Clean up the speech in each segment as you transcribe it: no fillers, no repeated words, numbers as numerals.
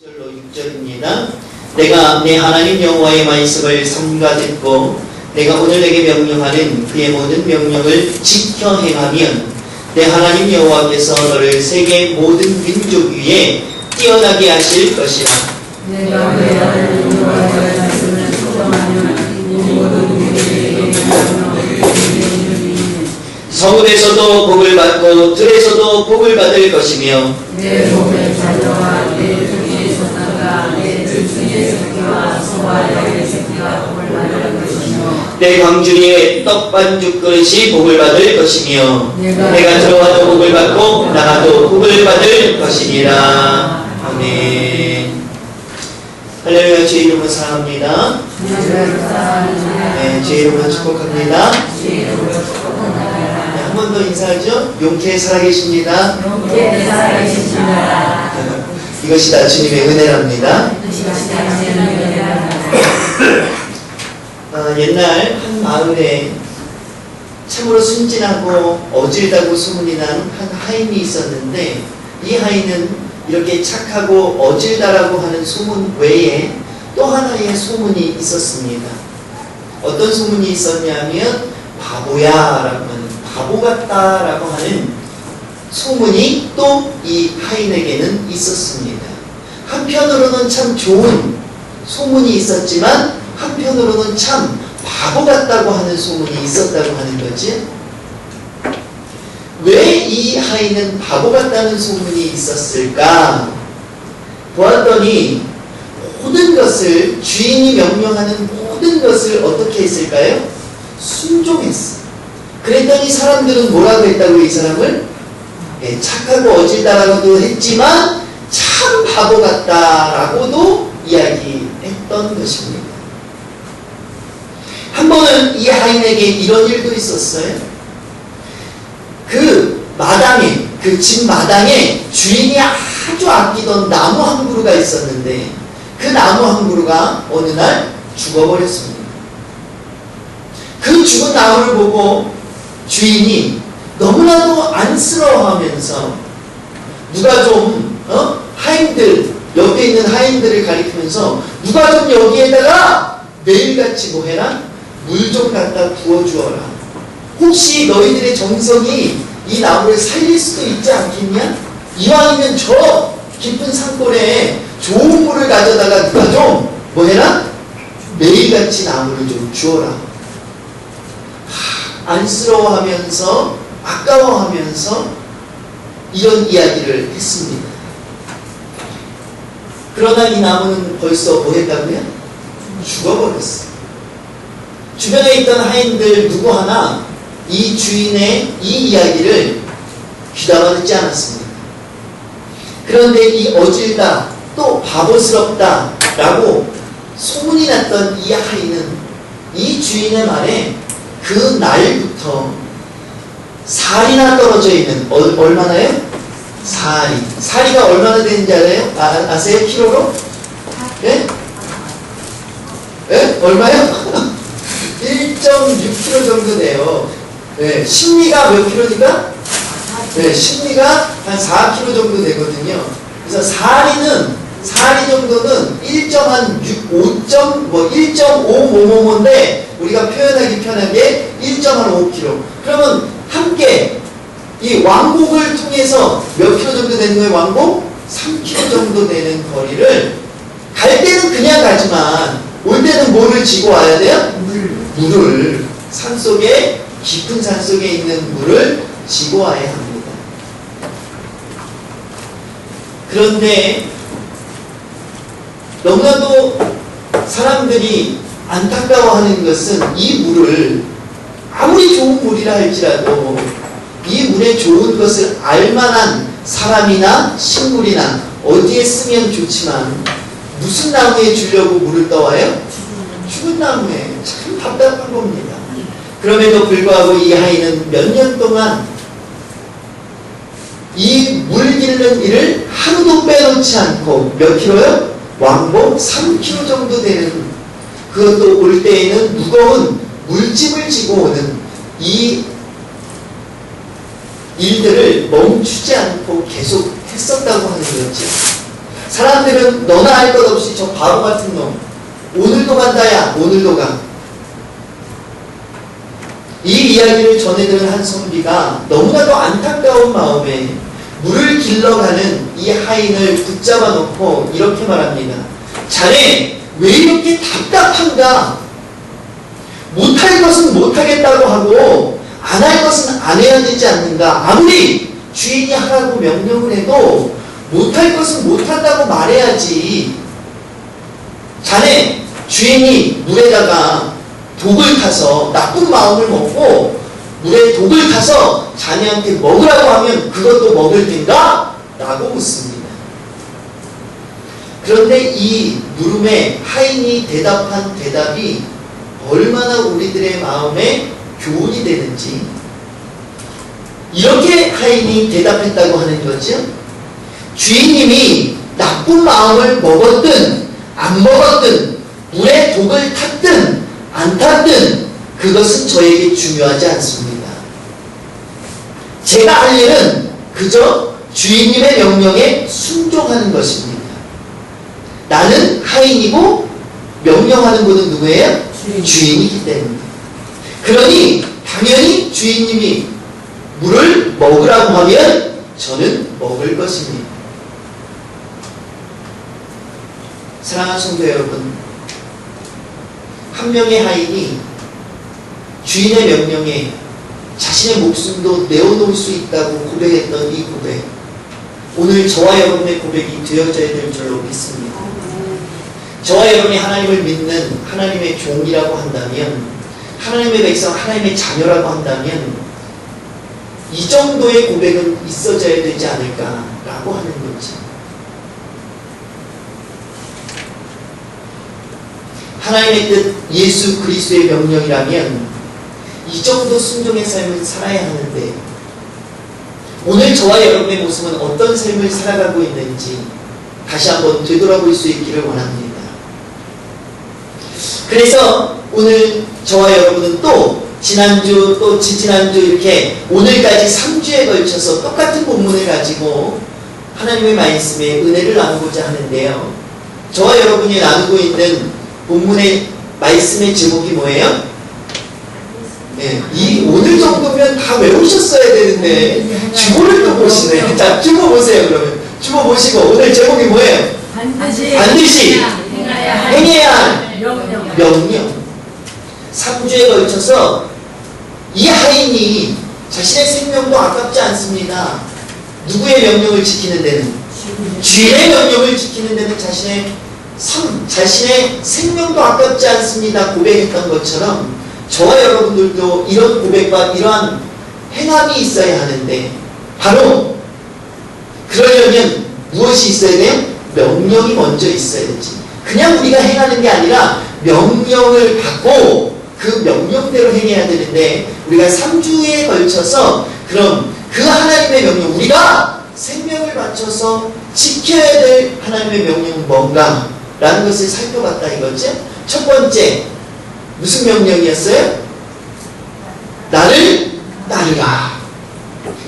6절입니다. 내가 내 하나님 여호와의 말씀을 삼가 듣고 내가 오늘 내게 명령하는 그의 모든 명령을 지켜 행하면 내 하나님 여호와께서 너를 세계 모든 민족 위에 뛰어나게 하실 것이라. 내가 내 하나님 여호와의 말씀을 지켜하면 모든 민족에게 성읍에서도 복을 받고 들에서도 복을 받을 것이며 내 몸의 자녀와 내 중의 소나가 내 중의 새끼와 소와 양의 새끼가 복을 받을 것이며 내 광주리에 떡 반죽 그릇이 복을 받을 것이며 내가 들어와도 복을 받고 나가도 복을 받을 것이니라. 아멘. 할렐루야. 제 이름은 사랑합니다. 네, 제 이름은 축복합니다. 한 번 더 인사하죠. 용케 살아계십니다. 용케 살아계십니다. 이것이 다 주님의 은혜랍니다. 옛날 한 마을에 참으로 순진하고 어질다고 소문이 난 한 하인이 있었는데, 이 하인은 이렇게 착하고 어질다라고 하는 소문 외에 또 하나의 소문이 있었습니다. 어떤 소문이 있었냐면 바보야라고 하는, 바보 같다라고 하는 소문이 또 이 하인에게는 있었습니다. 한편으로는 참 좋은 소문이 있었지만 한편으로는 참 바보 같다고 하는 소문이 있었다고 하는 거지. 왜 이 하인은 바보 같다는 소문이 있었을까? 보았더니 모든 것을, 주인이 명령하는 모든 것을 어떻게 했을까요? 순종했어. 그랬더니 사람들은 뭐라고 했다고, 이 사람을? 착하고 어질다라고도 했지만 참 바보 같다라고도 이야기했던 것입니다. 한 번은 이 하인에게 이런 일도 있었어요. 그 마당에, 그 집 마당에 주인이 아주 아끼던 나무 한 그루가 있었는데, 그 나무 한 그루가 어느 날 죽어버렸습니다. 그 죽은 나무를 보고 주인이 너무나도 안쓰러워하면서, 누가 좀 하인들, 옆에 있는 하인들을 가리키면서 누가 좀 여기에다가 매일같이 뭐 해라? 물 좀 갖다 부어주어라. 혹시 너희들의 정성이 이 나무를 살릴 수도 있지 않겠냐? 이왕이면 저 깊은 산골에 좋은 물을 가져다가 누가 좀 뭐 해라? 매일같이 나무를 좀 주어라. 안쓰러워하면서, 아까워하면서 이런 이야기를 했습니다. 그러나 이 나무는 벌써 뭐 했다고요? 죽어버렸어. 주변에 있던 하인들 누구 하나 이 주인의 이 이야기를 귀담아 듣지 않았습니다. 그런데 이 어질다, 또 바보스럽다 라고 소문이 났던 이 하인은 이 주인의 말에 그 날부터 살이나 떨어져 있는, 얼마나요? 사리가 얼마나 되는지 알아요? 아세요? 키로로? 예? 예? 얼마요? 1.6kg 정도 돼요. 예, 심리가 몇 킬로니까? 예, 심리가 한 4kg 정도 되거든요. 그래서 사리 정도는 1.5인데 우리가 표현하기 편하게 1.5kg. 그러면 함께 이 왕복을 통해서 몇 킬로 정도 되는 거예요? 왕복? 3km 정도 되는 거리를 갈 때는 그냥 가지만 올 때는 뭐를 지고 와야 돼요? 물을, 산속에, 깊은 산속에 있는 물을 지고 와야 합니다. 그런데 너무나도 사람들이 안타까워하는 것은 이 물을 아무리 좋은 물이라 할지라도 이 물에 좋은 것을 알만한 사람이나 식물이나 어디에 쓰면 좋지만 무슨 나무에 주려고 물을 떠와요? 죽은 나무에. 참 답답한 겁니다. 그럼에도 불구하고 이 하인은 몇 년 동안 이 물 기르는 일을 하루도 빼놓지 않고 몇 킬로요? 왕복 3kg 정도 되는, 그것도 올 때에는 무거운 물짐을 지고 오는 이 일들을 멈추지 않고 계속 했었다고 하는 거죠. 사람들은 너나 할 것 없이 저 바보 같은 놈 오늘도 간다야 오늘도 가. 이 이야기를 전해들은 한 선비가 너무나도 안타까운 마음에 물을 길러가는 이 하인을 붙잡아 놓고 이렇게 말합니다. 자네 왜 이렇게 답답한가? 못할 것은 못하겠다고 하고 안 할 것은 안 해야 되지 않는가? 아무리 주인이 하라고 명령을 해도 못할 것은 못한다고 말해야지. 자네 주인이 물에다가 독을 타서 나쁜 마음을 먹고 물에 독을 타서 자네한테 먹으라고 하면 그것도 먹을 텐가? 라고 묻습니다. 그런데 이 물음에 하인이 대답한 대답이 얼마나 우리들의 마음에 교훈이 되는지, 이렇게 하인이 대답했다고 하는 거죠. 주인님이 나쁜 마음을 먹었든 안 먹었든 물에 독을 탔든 안 탔든 그것은 저에게 중요하지 않습니다. 제가 할 일은 그저 주인님의 명령에 순종하는 것입니다. 나는 하인이고 명령하는 분은 누구예요? 주인이기 때문에. 그러니 당연히 주인님이 물을 먹으라고 하면 저는 먹을 것입니다. 사랑하는 성도 여러분, 한 명의 하인이 주인의 명령에 자신의 목숨도 내어놓을 수 있다고 고백했던 이 고백, 오늘 저와 여러분의 고백이 되어져야 될 줄로 믿습니다. 저와 여러분이 하나님을 믿는 하나님의 종이라고 한다면, 하나님의 백성, 하나님의 자녀라고 한다면 이 정도의 고백은 있어져야 되지 않을까라고 하는 거지. 하나님의 뜻, 예수 그리스도의 명령이라면 이 정도 순종의 삶을 살아야 하는데, 오늘 저와 여러분의 모습은 어떤 삶을 살아가고 있는지 다시 한번 되돌아볼 수 있기를 원합니다. 그래서 오늘 저와 여러분은 또 지난주 또 지지난주 이렇게 오늘까지 3주에 걸쳐서 똑같은 본문을 가지고 하나님의 말씀에 은혜를 나누고자 하는데요. 저와 여러분이 나누고 있는 본문의 말씀의 제목이 뭐예요? 네, 이 오늘 정도면 다 외우셨어야 되는데 주보를 또 보시네. 자, 주보 보세요. 그러면 주보 보시고 오늘 제목이 뭐예요? 반드시 행해야 할 명령. 3주에 걸쳐서 이 하인이 자신의 생명도 아깝지 않습니다. 누구의 명령을 지키는 데는? 주인의 명령을 지키는 데는 자신의 생명도 아깝지 않습니다. 고백했던 것처럼 저와 여러분들도 이런 고백과 이러한 행함이 있어야 하는데, 바로 그러려면 무엇이 있어야 돼요? 명령이 먼저 있어야지. 그냥 우리가 행하는 게 아니라 명령을 받고 그 명령대로 행해야 되는데, 우리가 3주에 걸쳐서 그럼 그 하나님의 명령, 우리가 생명을 바쳐서 지켜야 될 하나님의 명령은 뭔가? 라는 것을 살펴봤다 이거죠. 첫 번째, 무슨 명령이었어요? 나를 따르라.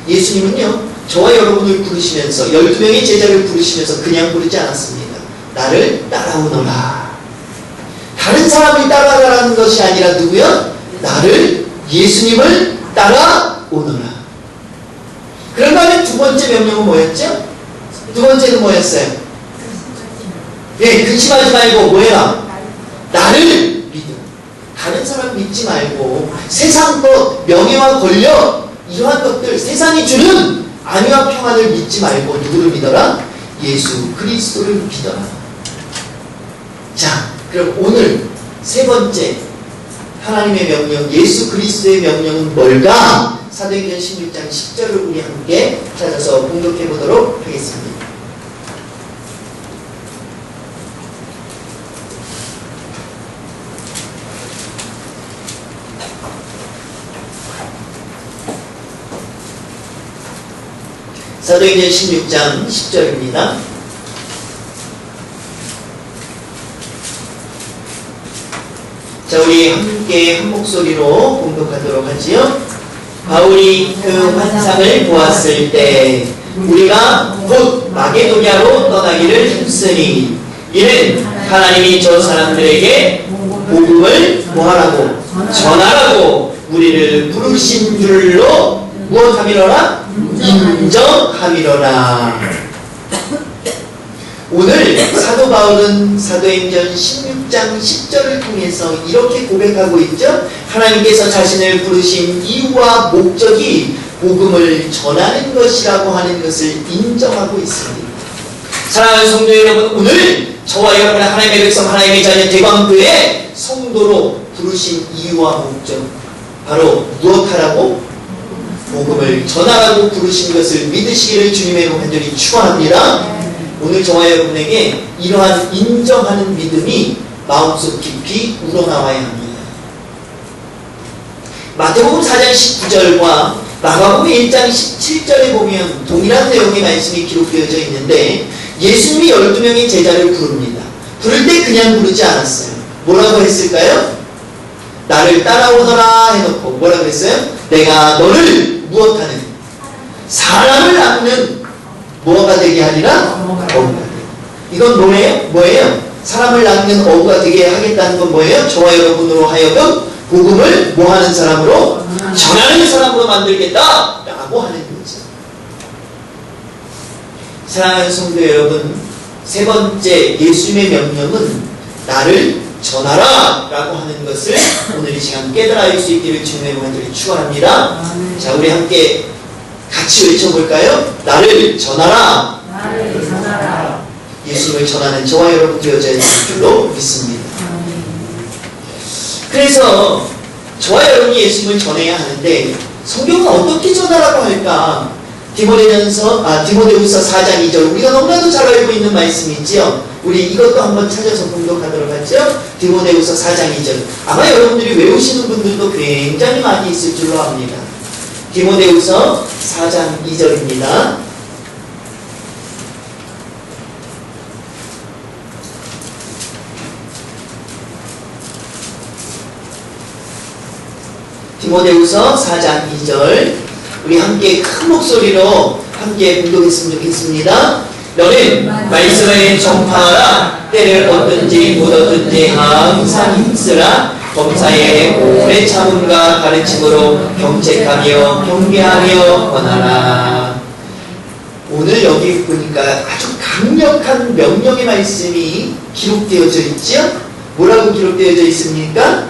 예수님은요, 저와 여러분을 부르시면서 12명의 제자를 부르시면서 그냥 부르지 않았습니다. 나를 따라오너라. 다른 사람을 따라가라는 것이 아니라 누구요? 나를, 예수님을 따라오너라. 그런 다음에 두 번째 명령은 뭐였죠? 두 번째는 뭐였어요? 네, 근심하지 말고 뭐예요? 나를 믿음. 다른 사람 믿지 말고 세상 것, 명예와 권력, 이러한 것들, 세상이 주는 안위와 평안을 믿지 말고 누구를 믿어라? 예수 그리스도를 믿어라. 자, 그럼 오늘 세 번째 하나님의 명령, 예수 그리스도의 명령은 뭘까? 사도행전 16장 10절을 우리 함께 찾아서 공독해 보도록 하겠습니다. 사도행전 16장 10절입니다. 자, 우리 함께 한 목소리로 공독하도록 하지요. 바울이 그 환상을 보았을 때 우리가 곧 마게도냐로 떠나기를 힘쓰니 이는 하나님이 저 사람들에게 복음을 뭐하라고? 전하라고 우리를 부르신 줄로 무엇함이로라? 인정함이로라. 오늘 사도 바울은 사도행전 16장 10절을 통해서 이렇게 고백하고 있죠. 하나님께서 자신을 부르신 이유와 목적이 복음을 전하는 것이라고 하는 것을 인정하고 있습니다. 사랑하는 성도 여러분, 오늘 저와 여러분의 하나님의 백성, 하나님의 자녀 대광교회 성도로 부르신 이유와 목적, 바로 무엇하라고? 복음을 전하라고 부르신 것을 믿으시기를 주님의 이름으로 간절히 축원합니다. 오늘 저와 여러분에게 이러한 인정하는 믿음이 마음속 깊이 우러나와야 합니다. 마태복음 4장 19절과 마가복음 1장 17절에 보면 동일한 내용의 말씀이 기록되어져 있는데 예수님이 12명의 제자를 부릅니다. 부를 때 그냥 부르지 않았어요. 뭐라고 했을까요? 나를 따라오너라 해놓고 뭐라고 했어요? 내가 너를 무엇하는? 사람을 낳는 뭐가 되게 하리라? 어부가 되게. 이건 뭐예요? 사람을 낳는 어부가 되게 하겠다는 건 뭐예요? 저와 여러분으로 하여금 복음을 뭐하는 사람으로? 전하는 사람으로 만들겠다 라고 하는 거죠. 사랑하는 성도 여러분, 세 번째 예수님의 명령은 나를 전하라 라고 하는 것을 오늘 이 시간 깨달아 알 수 있기를 주님의 간절히 축원합니다. 자, 우리 함께 같이 외쳐볼까요? 나를 전하라. 나를 전하라. 예수님을 전하는 저와 여러분 되어져 있는 줄로 믿습니다. 그래서 저와 여러분이 예수님을 전해야 하는데 성경은 어떻게 전하라고 할까? 디모데후서 4장 2절 우리가 너무나도 잘 알고 있는 말씀이지요. 우리 이것도 한번 찾아서 공독하도록 하죠. 디모데후서 4장 2절 아마 여러분들이 외우시는 분들도 굉장히 많이 있을 줄로 압니다. 디모데후서 4장 2절입니다. 디모데후서 4장 2절 우리 함께 큰 목소리로 함께 공독했으면 좋겠습니다. 너는 말씀을 전파하라. 때를 얻든지 못 얻든지 항상 힘쓰라. 범사에 오래 참음과 가르침으로 경책하며 경계하며 권하라. 오늘 여기 보니까 아주 강력한 명령의 말씀이 기록되어져 있죠? 뭐라고 기록되어져 있습니까?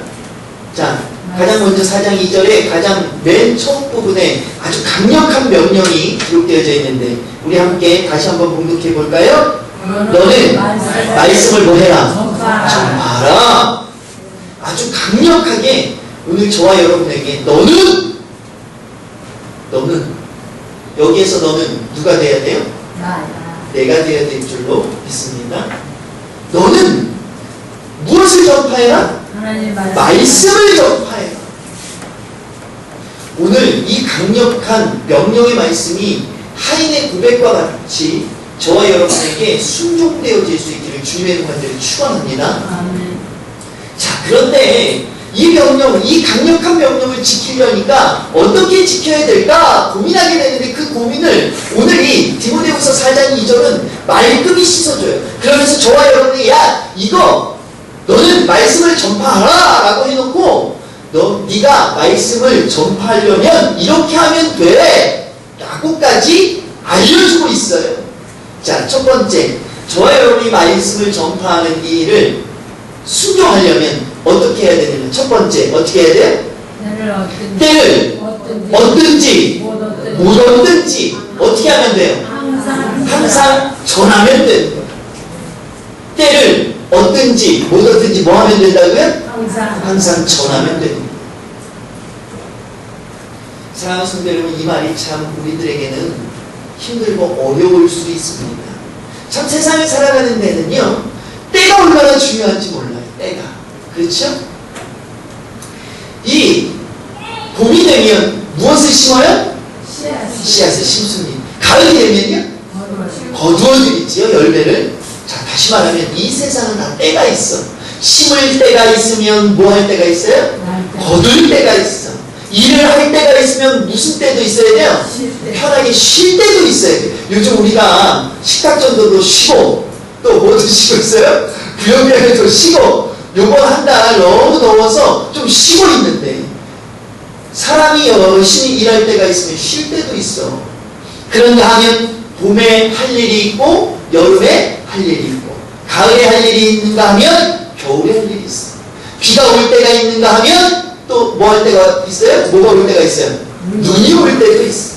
자, 가장 먼저 4장 2절에 가장 맨 첫 부분에 아주 강력한 명령이 기록되어져 있는데 우리 함께 다시 한번 공독해 볼까요? 너는 말씀을 뭐해라? 전파하라. 아주 강력하게 오늘 저와 여러분에게 너는 여기에서 너는 누가 돼야 돼요? 내가 돼야 될 줄로 믿습니다. 너는 무엇을 전파해라? 말씀을 전파해라. 오늘 이 강력한 명령의 말씀이 하인의 고백과 같이 저와 여러분에게 순종되어질 수 있기를 주님의 이름으로 간절히 축원합니다. 자, 그런데 이 명령, 이 강력한 명령을 지키려니까 어떻게 지켜야 될까 고민하게 되는데 그 고민을 오늘 이 디모데후서 4장 2절은 말끔히 씻어줘요. 그러면서 저와 여러분이 이거 너는 말씀을 전파하라 라고 해놓고 네가 말씀을 전파하려면 이렇게 하면 돼 라고까지 알려주고 있어요. 자, 첫 번째, 저와 여러분이 말씀을 전파하는 이 일을 순종하려면 어떻게 해야 되냐면 첫 번째 어떻게 해야 돼요? 때를 얻든지 못 얻든지 어떻게 하면 돼요? 항상 전하면 되는 거예요. 때를 얻든지 못 얻든지 뭐 하면 된다고요? 항상 전하면 되는 거예요. 사랑하는 성도 여러분, 이 말이 참 우리들에게는 힘들고 어려울 수 있습니다. 참 세상을 살아가는 데는요 때가 얼마나 중요한지 몰라요. 때가. 그렇죠? 이 봄이 되면 무엇을 심어요? 씨앗을 심습니다. 가을이 되면요? 거두어들이지요, 열매를. 자, 다시 말하면 이 세상은 다 때가 있어. 심을 때가 있으면 뭐 할 때가 있어요? 거둘 때가 있어. 일을 할 때가 있으면 무슨 때도 있어야 돼요? 편하게 쉴 때도 있어야 돼요. 요즘 우리가 식탁전도도 쉬고 또 뭐도 쉬고 있어요? 부영회도 쉬고 요번 한 달 너무 더워서 좀 쉬고 있는데 사람이 열심히 일할 때가 있으면 쉴 때도 있어. 그런가 하면 봄에 할 일이 있고 여름에 할 일이 있고 가을에 할 일이 있는가 하면 겨울에 할 일이 있어. 비가 올 때가 있는가 하면 또 뭐 할 때가 있어요? 뭐가 올 때가 있어요? 눈이 올 때도 있어.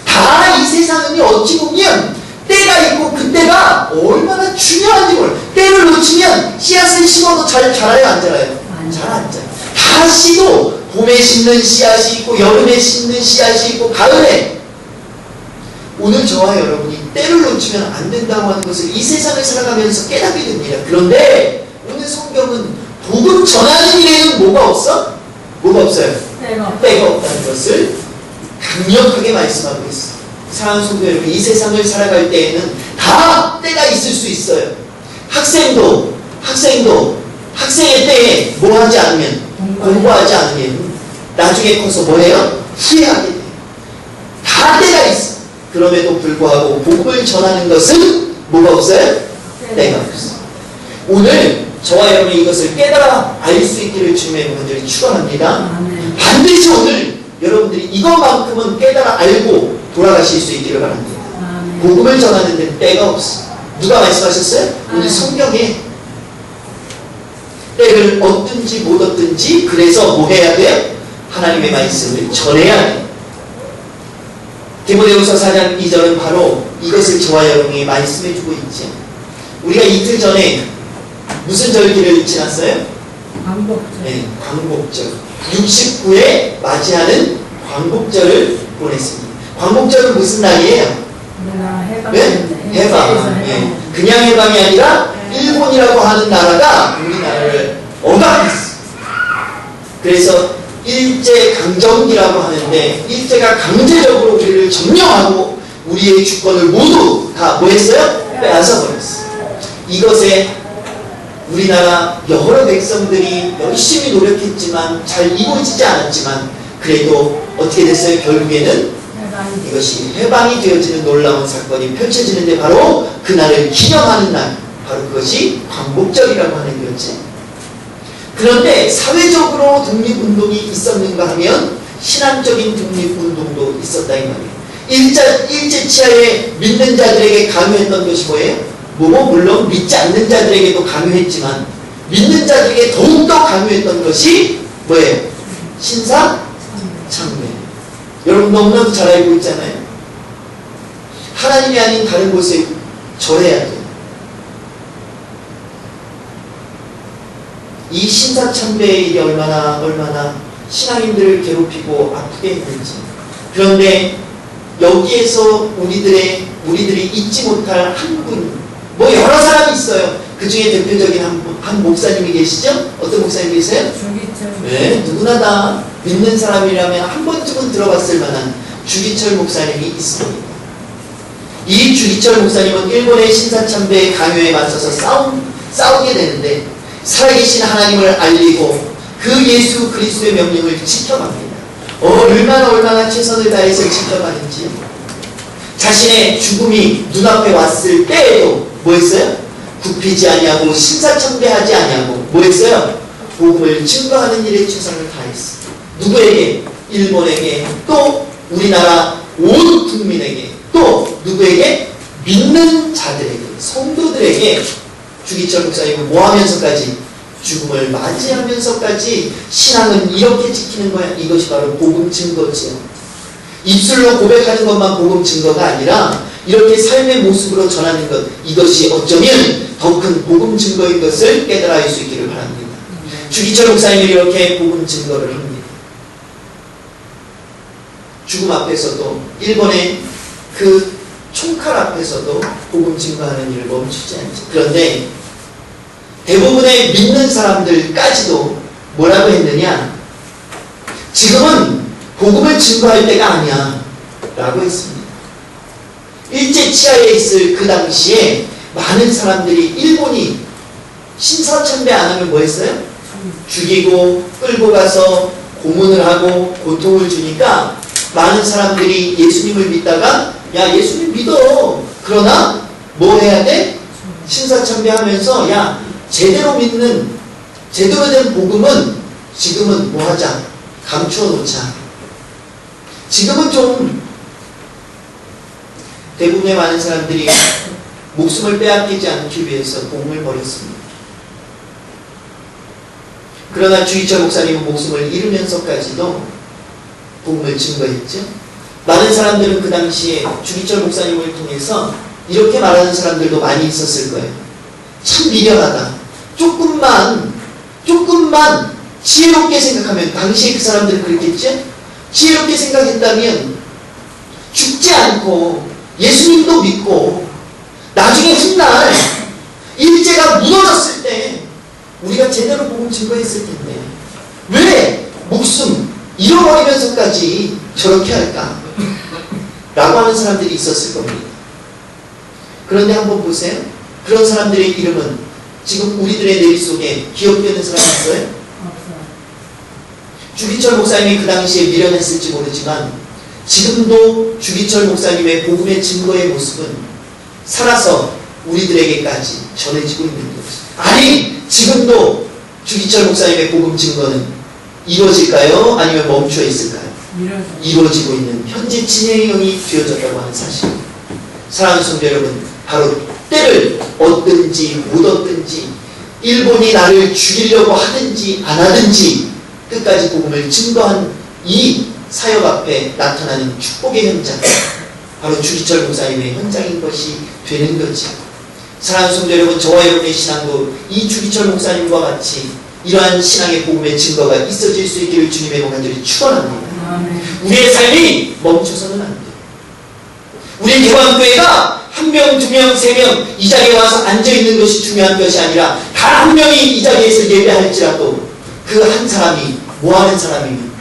다 이 세상은 어찌 보면 때가 있고 그때가 얼마나 중요한지 몰라. 때를 놓치면 씨앗을 심어도 잘 자라요 안 자라요? 잘 안 자라요. 다시도 봄에 심는 씨앗이 있고 여름에 심는 씨앗이 있고 가을에. 오늘 저와 여러분이 때를 놓치면 안 된다고 하는 것을 이 세상을 살아가면서 깨닫게 됩니다. 그런데 오늘 성경은 복음 전하는 일에는 뭐가 없어? 뭐가 없어요? 때가 없다는 것을 강력하게 말씀하고 있어요. 사랑하는 성도 여러분, 이 세상을 살아갈 때에는 다 때가 있을 수 있어요. 학생의 때에 뭐 하지 않으면, 공부하지 않으면 나중에 커서 뭐 해요? 후회하게 돼요. 다 때가 있어. 그럼에도 불구하고 복음을 전하는 것은 뭐가 없어요? 때가 없어요. 오늘 저와 여러분이 이것을 깨달아 알 수 있기를 주님의 분들이 축원합니다. 반드시 오늘 여러분들이 이것만큼은 깨달아 알고 돌아가실 수 있기를 바랍니다. 복음을 전하는 데는 때가 없어. 누가 말씀하셨어요? 오늘 성경에 때를 얻든지 못 얻든지 그래서 뭐 해야 돼요? 하나님의 말씀을 전해야 돼요. 디모데후서 4장 2절은 바로 이것을 저와 여러분이 말씀해주고 있죠. 우리가 이틀 전에 무슨 절기를 지났어요? 광복절. 네, 광복절. 69에 맞이하는 광복절을 보냈습니다. 광복절은 무슨 날이에요? 네? 해방. 네. 그냥 해방이 아니라 일본이라고 하는 나라가 우리나라를 억압했어. 그래서 일제강점기라고 하는데 일제가 강제적으로 우리를 점령하고 우리의 주권을 모두 다 뭐 했어요? 빼앗아 버렸어. 이것에 우리나라 여러 백성들이 열심히 노력했지만 잘 이루어지지 않았지만 그래도 어떻게 됐어요? 결국에는 이것이 해방이 되어지는 놀라운 사건이 펼쳐지는데 바로 그날을 기념하는 날, 바로 그것이 광복절이라고 하는 거였지. 그런데 사회적으로 독립운동이 있었는가 하면 신앙적인 독립운동도 있었다 이 말이에요. 일제 치하에 믿는 자들에게 강요했던 것이 뭐예요? 물론 믿지 않는 자들에게도 강요했지만 믿는 자들에게 더욱더 강요했던 것이 뭐예요? 신사참배. 여러분 너무나도 잘 알고 있잖아요. 하나님이 아닌 다른 곳에 절해야 돼요. 이 신사참배의 일이 얼마나 신앙인들을 괴롭히고 아프게 했는지. 그런데 여기에서 우리들이 잊지 못할 한 분, 뭐 여러 사람이 있어요. 그 중에 대표적인 한 목사님이 계시죠? 어떤 목사님 계세요? 네, 누구나 다 믿는 사람이라면 한 번쯤은 들어봤을 만한 주기철 목사님이 있습니다. 이 주기철 목사님은 일본의 신사참배의 강요에 맞서서 싸우게 되는데 살아계신 하나님을 알리고 그 예수 그리스도의 명령을 지켜갑니다. 얼마나 최선을 다해서 지켜가는지. 자신의 죽음이 눈앞에 왔을 때에도 뭐 했어요? 굽히지 아니하고 신사참배하지 아니하고 뭐 했어요? 복음을 증거하는 일에 최선을 다했어. 누구에게? 일본에게, 또 우리나라 온 국민에게, 또 누구에게? 믿는 자들에게, 성도들에게 주기철 목사님은 뭐 하면서까지? 죽음을 맞이하면서까지 신앙은 이렇게 지키는 거야. 이것이 바로 복음 증거지요. 입술로 고백하는 것만 복음 증거가 아니라 이렇게 삶의 모습으로 전하는 것, 이것이 어쩌면 더 큰 복음 증거인 것을 깨달아 알 수 있기를 바랍니다. 주기철 목사님이 이렇게 복음 증거를 합니다. 죽음 앞에서도, 일본의 그 총칼 앞에서도 복음 증거하는 일을 멈추지 않죠. 그런데 대부분의 믿는 사람들까지도 뭐라고 했느냐? 지금은 복음을 증거할 때가 아니야 라고 했습니다. 일제 치하에 있을 그 당시에 많은 사람들이 일본이 신사참배 안 하면 뭐 했어요? 죽이고 끌고 가서 고문을 하고 고통을 주니까 많은 사람들이 예수님을 믿다가 야 예수님 믿어. 그러나 뭐 해야 돼? 신사참배하면서 야 제대로 믿는 제대로 된 복음은 지금은 뭐 하자? 감추어 놓자. 지금은 좀 대부분의 많은 사람들이 목숨을 빼앗기지 않기 위해서 복음을 버렸습니다. 그러나 주기철 목사님은 목숨을 잃으면서까지도 복음을 증거했죠. 많은 사람들은 그 당시에 주기철 목사님을 통해서 이렇게 말하는 사람들도 많이 있었을 거예요. 참 미련하다. 조금만 지혜롭게 생각하면, 당시에 그 사람들은 그랬겠죠? 지혜롭게 생각했다면 죽지 않고 예수님도 믿고 나중에 훗날 일제가 무너졌을 때 우리가 제대로 복음 증거했을 텐데 왜 목숨 잃어버리면서까지 저렇게 할까? 라고 하는 사람들이 있었을 겁니다. 그런데 한번 보세요. 그런 사람들의 이름은 지금 우리들의 내리 속에 기억되는 사람이 있어요? 없어요. 주기철 목사님이 그 당시에 미련했을지 모르지만 지금도 주기철 목사님의 복음의 증거의 모습은 살아서 우리들에게까지 전해지고 있는 거죠. 아니 지금도 주기철 목사님의 복음 증거는 이루어질까요? 아니면 멈춰 있을까요? 이루어지고 있는 현재 진행형이 되어졌다고 하는 사실. 사랑하는 성도 여러분, 바로 때를 얻든지 못 얻든지 일본이 나를 죽이려고 하든지 안 하든지 끝까지 복음을 증거한 이 사역 앞에 나타나는 축복의 현장, 바로 주기철 목사님의 현장인 것이 되는 거지. 사랑하는 성도 여러분, 저와 여러분의 신앙도 이 주기철 목사님과 같이 이러한 신앙의 복음의 증거가 있어질 수 있기를 주님의 간절히 축원합니다. 우리의 삶이 멈춰서는 안 돼요. 우리 개방교회가 1명, 2명, 3명 이 자리에 와서 앉아있는 것이 중요한 것이 아니라 단 한 명이 이 자리에서 예배할지라도 그 한 사람이 뭐하는 사람이면,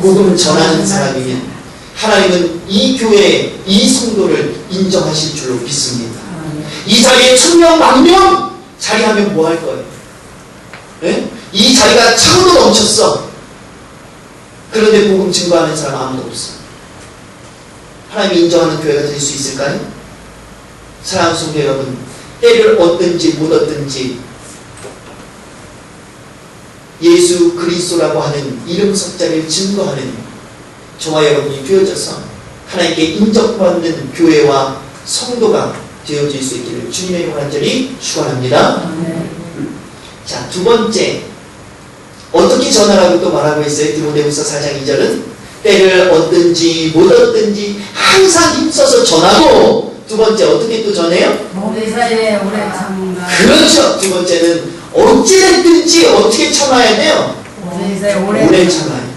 복음 전하는 사람이면 하나님은 이 교회, 이 성도를 인정하실 줄로 믿습니다. 이 자리에 1000명, 10,000명 자리하면 뭐 할 거예요? 네? 이 자리가 차고도 넘쳤어. 그런데 복음 증거하는 사람 아무도 없어. 하나님이 인정하는 교회가 될 수 있을까요? 사랑하는 성도 여러분, 때를 얻든지 못 얻든지 예수 그리스도라고 하는 이름 석자를 증거하는 저와 여러분이 되어져서 하나님께 인정받는 교회와 성도가 되어질 수 있기를 주님의 간절히 축원합니다. 자, 두 번째, 어떻게 전하라고 또 말하고 있어요? 디모데후서 4장 2절은 때를 얻든지 못 얻든지 항상 힘써서 전하고, 두 번째 어떻게 또 전해요? 우리 사이에 오래 참가. 그렇죠. 두 번째는 어찌됐든지 어떻게 참아야 돼요? 우리 사이에 오래 참아야 돼요.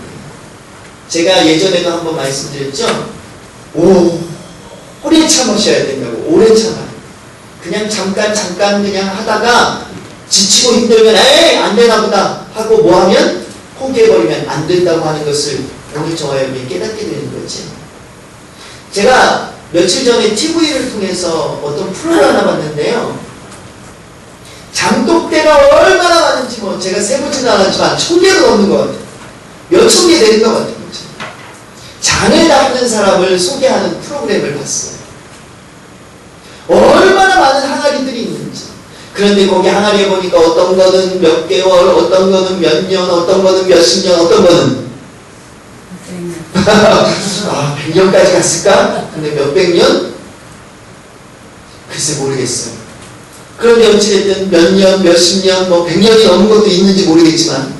제가 예전에도 한번 말씀드렸죠? 오래 참으셔야 된다고. 오래 참아요. 그냥 잠깐 그냥 하다가 지치고 힘들면 에이 안 되나 보다 하고 뭐 하면 포기해버리면 안 된다고 하는 것을 오늘 저와 여러분이 깨닫게 되는 거지. 제가 며칠 전에 TV를 통해서 어떤 프로를 하나 봤는데요. 장독대가 얼마나 많은지 뭐 제가 세보지는 않았지만 1000개도 넘는 것 같아요. 몇천 개 되는 것 같아요. 장을 닦는 사람을 소개하는 프로그램을 봤어요. 얼마나 많은 항아리들이 있는지. 그런데 거기 항아리에 보니까 어떤 거는 몇 개월, 어떤 거는 몇 년, 어떤 거는 몇십 년, 어떤 거는 100년까지 갔을까? 근데 몇백 년? 글쎄 모르겠어요. 그런데 어찌됐든 몇 년, 몇십 년, 뭐 100년이 넘은 것도 있는지 모르겠지만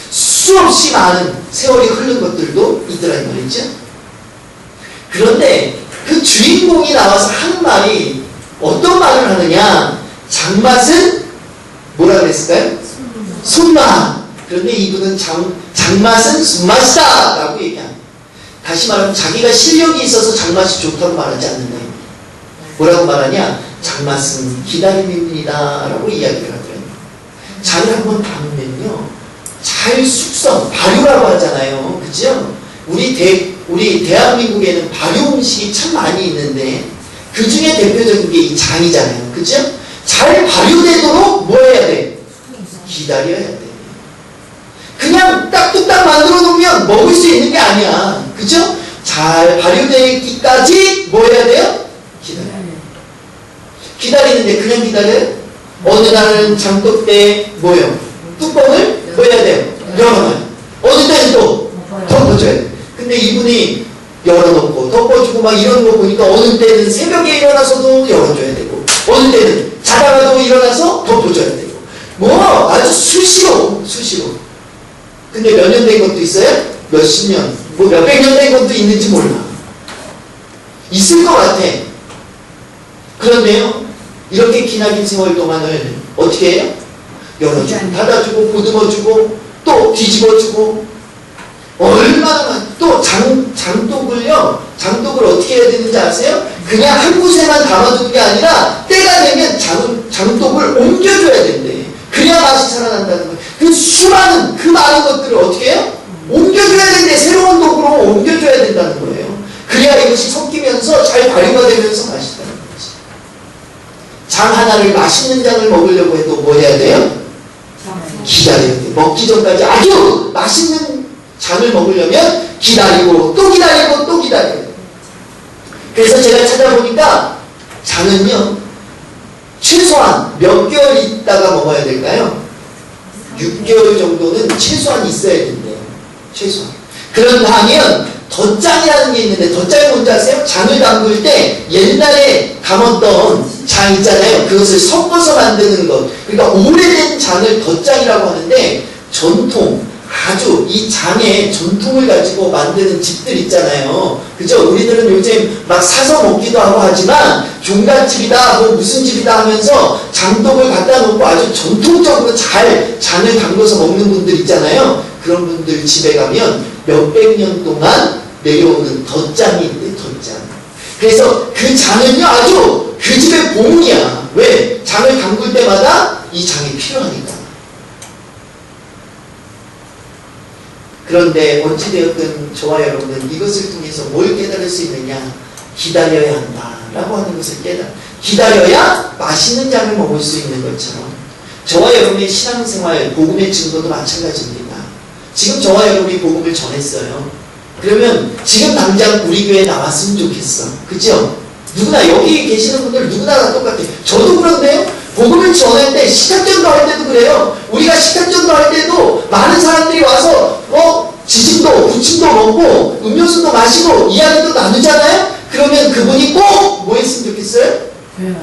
수없이 많은 세월이 흐른 것들도 있더라 이 말이죠. 그런데 그 주인공이 나와서 하는 말이 어떤 말을 하느냐? 장맛은 뭐라 그랬을까요? 손맛. 그런데 이분은 장맛은 손맛이다 라고 얘기합니다. 다시 말하면 자기가 실력이 있어서 장맛이 좋다고 말하지 않는다. 뭐라고 말하냐? 장맛은 기다림입니다 라고 이야기를 하더라고요. 장을 한번 담으면요 잘 숙성, 발효라고 하잖아요. 그죠? 우리 대한민국에는 발효 음식이 참 많이 있는데 그 중에 대표적인 게 이 장이잖아요. 그죠? 잘 발효되도록 뭐 해야 돼? 기다려야 돼. 그냥 딱 뚝딱 만들어 놓으면 아니야. 그죠? 잘 발효되기까지 뭐 해야 돼요? 기다리는데 그냥 기다려요? 어느 날은 장독대에 뭐요? 뚜껑을 뭐 해야 돼요? 열어놔요. 어느 때는 또 덮어줘야 돼요. 근데 이분이 열어놓고 덮어주고 막 이런 거 보니까 어느 때는 새벽에 일어나서도 열어줘야 되고 어느 때는 자다가도 일어나서 덮어줘야 되고 뭐 아주 수시로 근데 몇 년 된 것도 있어요? 몇십 년 뭐 몇백 년 된 것도 있는지 몰라. 있을 것 같아. 그런데요 이렇게 기나긴 세월 동안을 어떻게 해요? 열어주고 닫아주고 보듬어주고 또 뒤집어주고 얼마나 또 장독을요 장독을 어떻게 해야 되는지 아세요? 그냥 한 곳에만 담아두는 게 아니라 때가 되면 장독을 옮겨줘야 된대. 그래야 맛이 살아난다는 거예요. 그 수많은 그 많은 것들을 어떻게 해요? 옮겨줘야 되는데 새로운 독으로 옮겨줘야 된다는 거예요. 그래야 이것이 섞이면서 잘 발효가 되면서 맛있다는 거지. 장 하나를 맛있는 장을 먹으려고 해도 뭐 해야 돼요? 기다려야 돼요. 먹기 전까지 아주 맛있는 장을 먹으려면 기다리고 또 기다리고 또 기다려야 돼요. 그래서 제가 찾아보니까 장은요 최소한 몇 개월 있다가 먹어야 될까요? 6개월 정도는 최소한 있어야 된대요. 최소한. 그런가 하면 덧장이라는 게 있는데 덧장이 뭔지 아세요? 장을 담글 때 옛날에 담았던 장 있잖아요. 그것을 섞어서 만드는 것. 그러니까 오래된 장을 덧장이라고 하는데 전통 아주 이 장의 전통을 가지고 만드는 집들 있잖아요. 그죠? 우리들은 요즘 막 사서 먹기도 하고 하지만 종갓집이다 뭐 무슨 집이다 하면서 장독을 갖다 놓고 아주 전통적으로 잘 장을 담궈서 먹는 분들 있잖아요. 그런 분들 집에 가면 몇백 년 동안 내려오는 덧장이 있대. 덧장. 그래서 그 장은요 아주 그 집의 보물이야. 왜? 장을 담글 때마다 이 장이 필요하니까. 그런데 어찌되었든 저와 여러분은 이것을 통해서 뭘 깨달을 수 있느냐? 기다려야 한다라고 하는 것을 기다려야 맛있는 장을 먹을 수 있는 것처럼 저와 여러분의 신앙생활, 복음의 증거도 마찬가지입니다. 지금 저와 여러분이 복음을 전했어요. 그러면 지금 당장 우리 교회에 나왔으면 좋겠어. 그죠? 누구나 여기 계시는 분들 누구나 다 똑같아요. 저도 그런데요. 복음을 전할 때 식탁전도 할 때도 그래요. 우리가 식탁전도 할 때도 많은 사람들이 와서 지짐도 부침도 먹고 음료수도 마시고 이야기도 나누잖아요. 그러면 그분이 꼭 뭐 했으면 좋겠어요?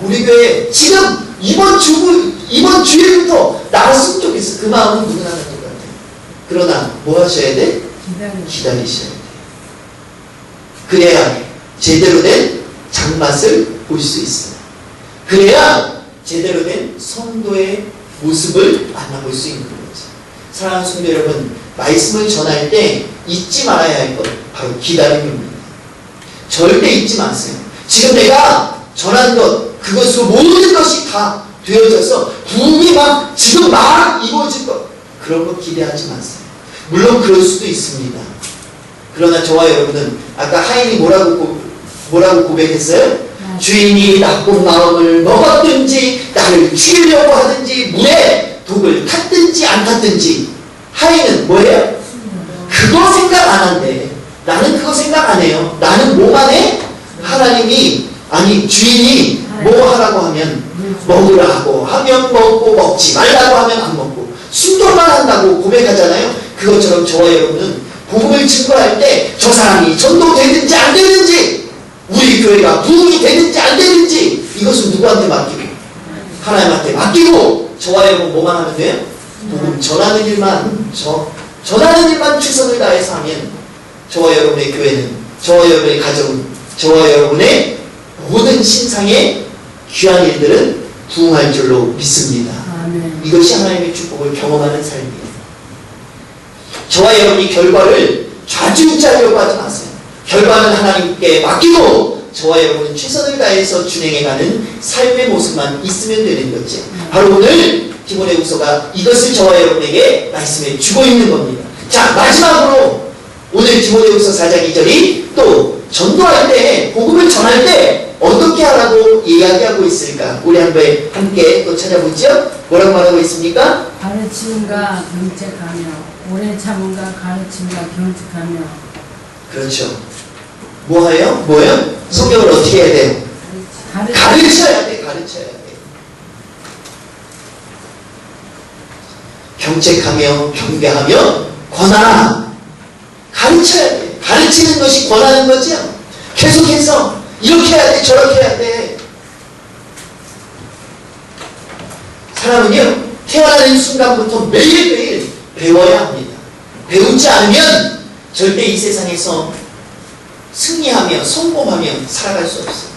우리 교회 지금 이번 주일부터 나왔으면 좋겠어. 그 마음은 누구나 다 똑같아요. 그러나 뭐 하셔야 돼? 기다리셔야 돼. 그래야 제대로 된 장맛을 볼 수 있어요. 그래야 제대로 된 성도의 모습을 만나볼 수 있는 거죠. 사랑하는 성도 여러분, 말씀을 전할 때 잊지 말아야 할 것 바로 기다림입니다. 절대 잊지 마세요. 지금 내가 전한 것 그것으로 모든 것이 다 되어져서 부흥이 지금 막 이루어질 것 그런 거 기대하지 마세요. 물론 그럴 수도 있습니다. 그러나 저와 여러분은 아까 하인이 뭐라고 고백했어요? 주인이 나쁜 마음을 먹었든지 나를 죽이려고 하든지 물에 독을 탔든지 안 탔든지 하인은 뭐예요? 그거 생각 안 한대. 나는 그거 생각 안 해요. 나는 뭐만 해? 하나님이 주인이 뭐 하라고 하면 먹으라고 하면 먹고 먹지 말라고 하면 안 먹고 순종만 한다고 고백하잖아요. 그것처럼 저와 여러분은 복음을 증거할 때 저 사람이 전도되든지 안 되든지 우리 교회가 부흥이 되든지 안 되든지 이것은 누구한테 맡기고 하나님한테 맡기고 저와 여러분 뭐만 하면 돼요? 복음 전하는 일만 전하는 일만 최선을 다해서 하면 저와 여러분의 교회는 저와 여러분의 가정은 저와 여러분의 모든 신상의 귀한 일들은 부흥할 줄로 믿습니다. 아멘. 이것이 하나님의 축복을 경험하는 삶이에요. 저와 여러분이 결과를 좌지우지하려고 하지 마세요. 결과는 하나님께 맡기고 저와 여러분은 최선을 다해서 준행해가는 삶의 모습만 있으면 되는 거지. 바로 오늘 디모데후서가 이것을 저와 여러분에게 말씀해 주고 있는 겁니다. 자, 마지막으로 오늘 디모데후서 4장 2절이 또 전도할 때 복음을 전할 때 어떻게 하라고 이야기하고 있을까? 우리 한번 함께 또 찾아보죠. 뭐라고 말하고 있습니까? 가르침과 경책하며 오래 참음과 가르침과 경책하며 그렇죠. 뭐예요? 뭐예요? 성경을 어떻게 해야 돼요? 가르쳐야 돼. 가르쳐야 돼. 경책하며 경배하며 권하라. 가르쳐야 돼. 가르치는 것이 권하는 거죠. 계속해서 이렇게 해야 돼, 저렇게 해야 돼. 사람은요, 태어나는 순간부터 매일매일 배워야 합니다. 배우지 않으면 절대 이 세상에서 승리하며 성공하며 살아갈 수 없어요.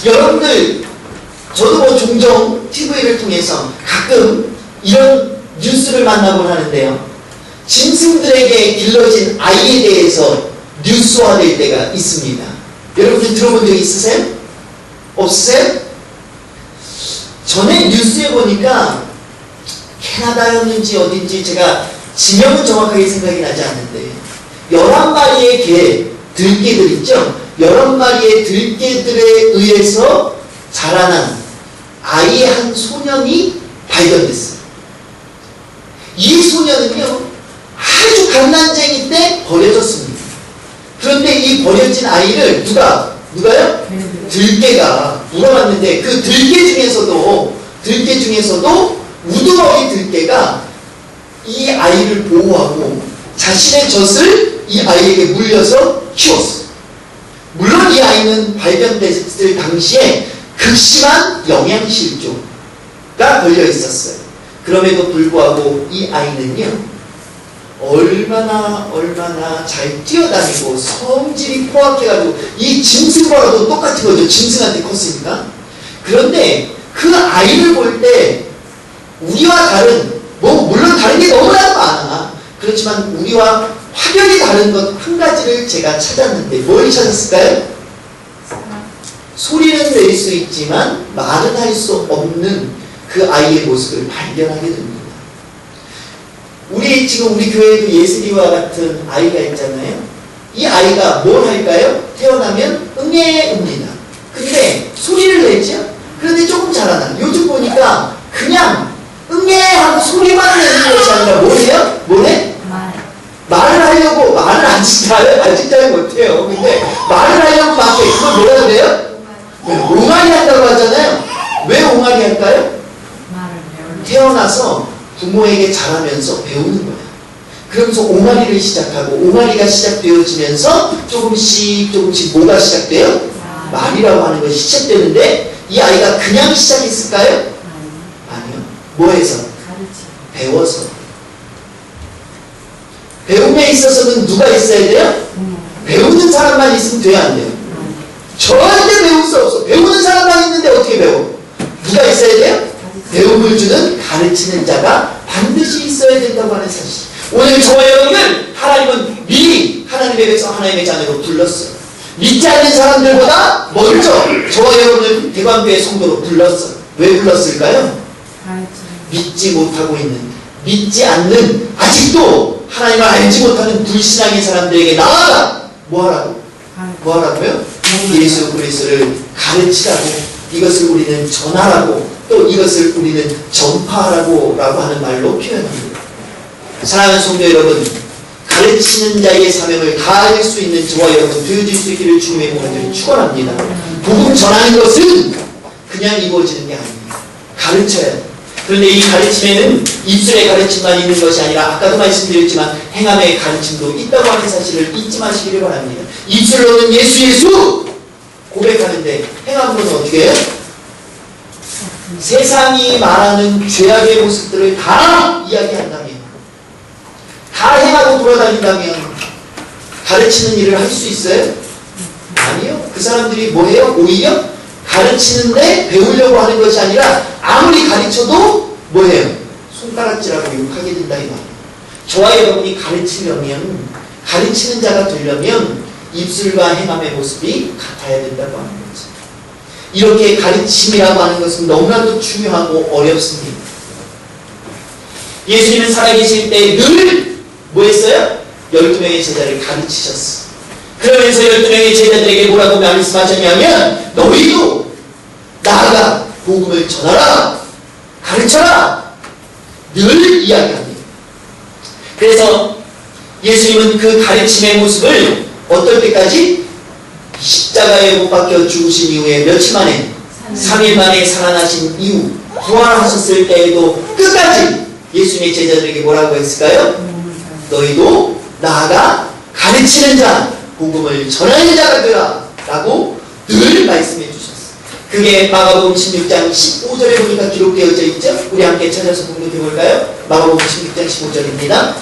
여러분들, 저도 뭐 종종 TV를 통해서 가끔 이런 뉴스를 만나곤 하는데요. 짐승들에게 길러진 아이에 대해서 뉴스화될 때가 있습니다. 여러분들 들어본 적 있으세요? 없으세요? 전에 뉴스에 보니까 캐나다였는지 어딘지 제가 지명은 정확하게 생각이 나지 않는데 11마리의 들개들 있죠? 11마리의 들개들에 의해서 자라난 아이 한 소년이 발견됐어요. 이 소년은요, 아주 갓난쟁이 때 버려졌습니다. 그런데 이 버려진 아이를 누가요? 들개가 물어봤는데 그 들개 중에서도 우두머리 들개가 이 아이를 보호하고 자신의 젖을 이 아이에게 물려서 키웠어요. 물론 이 아이는 발견됐을 당시에 극심한 영양실조가 걸려 있었어요. 그럼에도 불구하고 이 아이는요, 얼마나 잘 뛰어다니고 성질이 포악해가지고 이 짐승과도 똑같은 거죠. 짐승한테 컸으니까. 그런데 그 아이를 볼 때 우리와 다른, 물론 다른 게 너무나도 많아. 그렇지만 우리와 확연히 다른 것 한 가지를 제가 찾았는데 뭘 찾았을까요? 소리는 낼 수 있지만 말은 할 수 없는 그 아이의 모습을 발견하게 됩니다. 우리 교회에도 예슬이와 같은 아이가 있잖아요. 이 아이가 뭘 할까요? 태어나면 응애읍니다. 근데 소리를 내죠? 그런데 조금 자라나. 요즘 보니까 그냥 응애하고 소리만 내는 것이 아니라 뭐예요? 뭐래? 말을 하려고, 말을 아직 잘 못해요. 근데 말을 하려고 막 해. 그걸 뭐라 그래요? 옹알이 한다고 하잖아요. 왜 옹알이 할까요? 태어나서 부모에게 자라면서 배우는 거야. 그러면서 옹알이를 시작하고 옹알이가 시작되어지면서 조금씩 뭐가 시작돼요? 말이라고 하는 것이 시작되는데 이 아이가 그냥 시작했을까요? 아니요. 뭐해서? 배워서. 배움에 있어서는 누가 있어야 돼요? 배우는 사람만 있으면 돼야 안 돼요? 절대 배울 수 없어. 배우는 사람만 있는데 어떻게 배워? 누가 있어야 돼요? 배움을 주는 가르치는 자가 반드시 있어야 된다고 하는 사실. 오늘 저와 여러분을 하나님은 미리 하나님의 백성, 하나님의 자녀로 불렀어요. 믿지 않는 사람들보다 먼저 저와 여러분을 대관교회 성도로 불렀어요. 왜 불렀을까요? 믿지 못하고 있는, 믿지 않는, 아직도 하나님을 알지 못하는 불신앙의 사람들에게 나아가 뭐하라고? 뭐하라고요? 예수 그리스도를 가르치라고, 이것을 우리는 전하라고, 또 이것을 우리는 전파하라고 하는 말로 표현합니다. 사랑하는 성도 여러분, 가르치는 자의 사명을 다할 수 있는 저와 여러분 되어질 수 있기를 주님의 공간을 축원합니다. 복음 전하는 것은 그냥 이루어지는 게 아닙니다. 가르쳐야 돼요. 그런데 이 가르침에는 입술의 가르침만 있는 것이 아니라 아까도 말씀드렸지만 행함의 가르침도 있다고 하는 사실을 잊지 마시기를 바랍니다. 입술로는 예수 고백하는데 행함으로는 어떻게 해요? 세상이 말하는 죄악의 모습들을 다 이야기한다면, 다 행하고 돌아다닌다면 가르치는 일을 할 수 있어요? 아니요. 그 사람들이 뭐해요? 오히려 가르치는데 배우려고 하는 것이 아니라 아무리 가르쳐도 뭐해요? 손가락질하고 욕하게 된다 이 말이에요. 저와 여러분이 가르치려면, 가르치는 자가 되려면 입술과 행함의 모습이 같아야 된다고 하는 거죠. 이렇게 가르침이라고 하는 것은 너무나도 중요하고 어렵습니다. 예수님은 살아계실 때 늘 뭐 했어요? 12명의 제자를 가르치셨어. 그러면서 12명의 제자들에게 뭐라고 말씀하셨냐면 너희도 나아가 복음을 전하라, 가르쳐라 늘 이야기합니다. 그래서 예수님은 그 가르침의 모습을 어떨 때까지? 십자가에 못 박혀 죽으신 이후에 며칠 만에 3일 만에 살아나신 이후 부활하셨을 때에도 끝까지 예수님의 제자들에게 뭐라고 했을까요? 너희도 나아가 가르치는 자, 복음을 전하는 자가 되라 라고 늘 말씀해 주셨어요. 그게 마가복음 16장 15절에 보니까 기록되어져 있죠? 우리 함께 찾아서 공독해 볼까요? 마가복음 16장 15절입니다.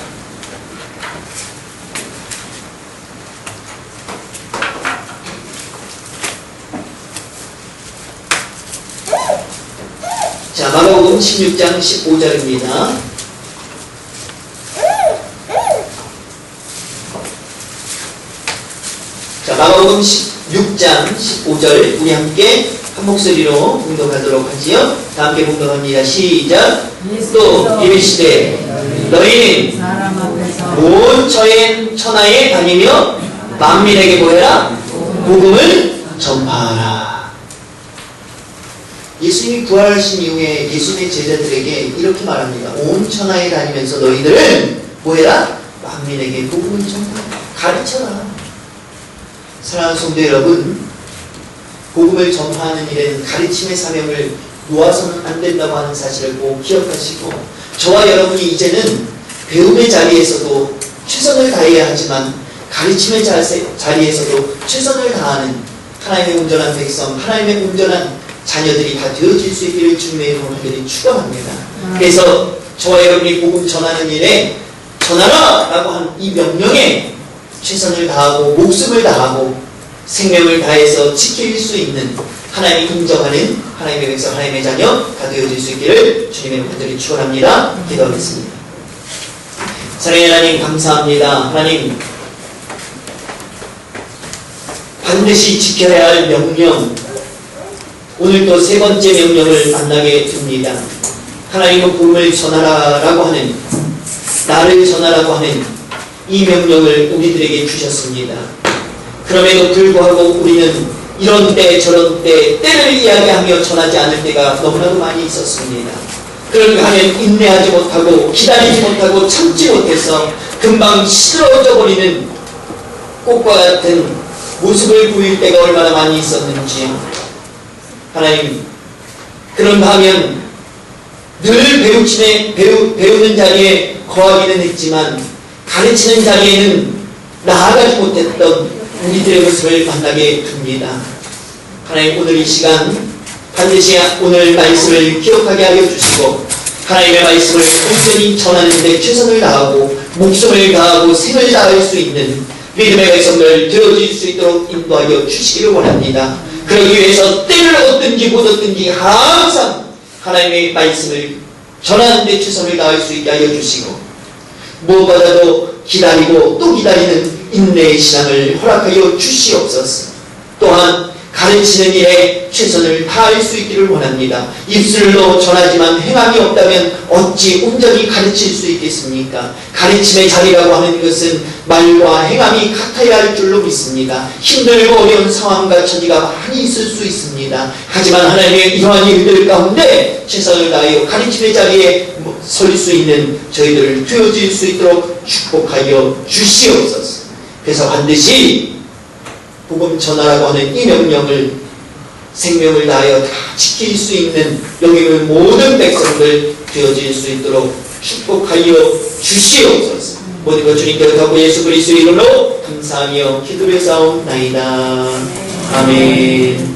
자, 마가복음 16장 15절입니다. 자, 마가복음 16장 15절 우리 함께 한 목소리로 봉독하도록 하지요. 다 함께 봉독합니다. 시작. 또 이르시되 너희는 사람 앞에서 온 천하에 다니며 만민에게 뭐해라? 복음을 전파하라. 예수님이 부활하신 이후에 예수님의 제자들에게 이렇게 말합니다. 온 천하에 다니면서 너희들은 뭐해라? 만민에게 복음을 전파하라. 가르쳐라. 사랑하는 성도 여러분, 복음을 전파하는 일에는 가르침의 사명을 놓아서는 안 된다고 하는 사실을 꼭 기억하시고, 저와 여러분이 이제는 배움의 자리에서도 최선을 다해야 하지만 가르침의 자리에서도 최선을 다하는 하나님의 온전한 백성, 하나님의 온전한 자녀들이 다 되어질 수 있기를 주님의 이름으로 간절히 축원합니다. 그래서 저와 여러분이 복음 전하는 일에 전하라! 라고 한 이 명령에 최선을 다하고 목숨을 다하고 생명을 다해서 지킬 수 있는 하나님이 인정하는 하나님의 백성, 하나님의 자녀가 되어질 수 있기를 주님의 이름으로 간절히 축원합니다. 기도하겠습니다. 사랑의 하나님 감사합니다. 하나님 반드시 지켜야 할 명령, 오늘 또 세 번째 명령을 만나게 됩니다. 하나님은 복음을 전하라라고 하는, 나를 전하라고 하는 이 명령을 우리들에게 주셨습니다. 그럼에도 불구하고 우리는 이런 때 저런 때 때를 이야기하며 전하지 않을 때가 너무나도 많이 있었습니다. 그런가 하면 인내하지 못하고 기다리지 못하고 참지 못해서 금방 시들어져 버리는 꽃과 같은 모습을 보일 때가 얼마나 많이 있었는지요. 하나님, 그런가 하면 늘 배우는 자리에 거하기는 했지만 가르치는 자리에는 나아가지 못했던 우리들의 모습을 만나게 됩니다. 하나님, 오늘 이 시간 반드시 오늘 말씀을 기억하게 하여 주시고 하나님의 말씀을 온전히 전하는 데 최선을 다하고 목숨을 다하고 생을 다할 수 있는 믿음의 백성들 되어질 수 있도록 인도하여 주시기를 원합니다. 그러기 위해서 때를 얻든지 못 얻든지 항상 하나님의 말씀을 전하는 데 최선을 다할 수 있게 하여 주시고 무엇보다도 기다리고 또 기다리는 인내의 신앙을 허락하여 주시옵소서. 또한 가르치는 일에 최선을 다할 수 있기를 원합니다. 입술로 전하지만 행함이 없다면 어찌 온전히 가르칠 수 있겠습니까? 가르침의 자리라고 하는 것은 말과 행함이 같아야 할 줄로 믿습니다. 힘들고 어려운 상황과 처지가 많이 있을 수 있습니다. 하지만 하나님의 이러한 일들 가운데 최선을 다하여 가르침의 자리에 설 수 있는 저희들을 되어질 수 있도록 축복하여 주시옵소서. 그래서 반드시 복음 전하라고 하는 이 명령을 생명을 다하여 다 지킬 수 있는 여기 있는 모든 백성들 되어질 수 있도록 축복하여 주시옵소서. 모든 것 주님께로 하고 예수 그리스도의 이름으로 감사하며 기도를 쌓옵나이다. 아멘.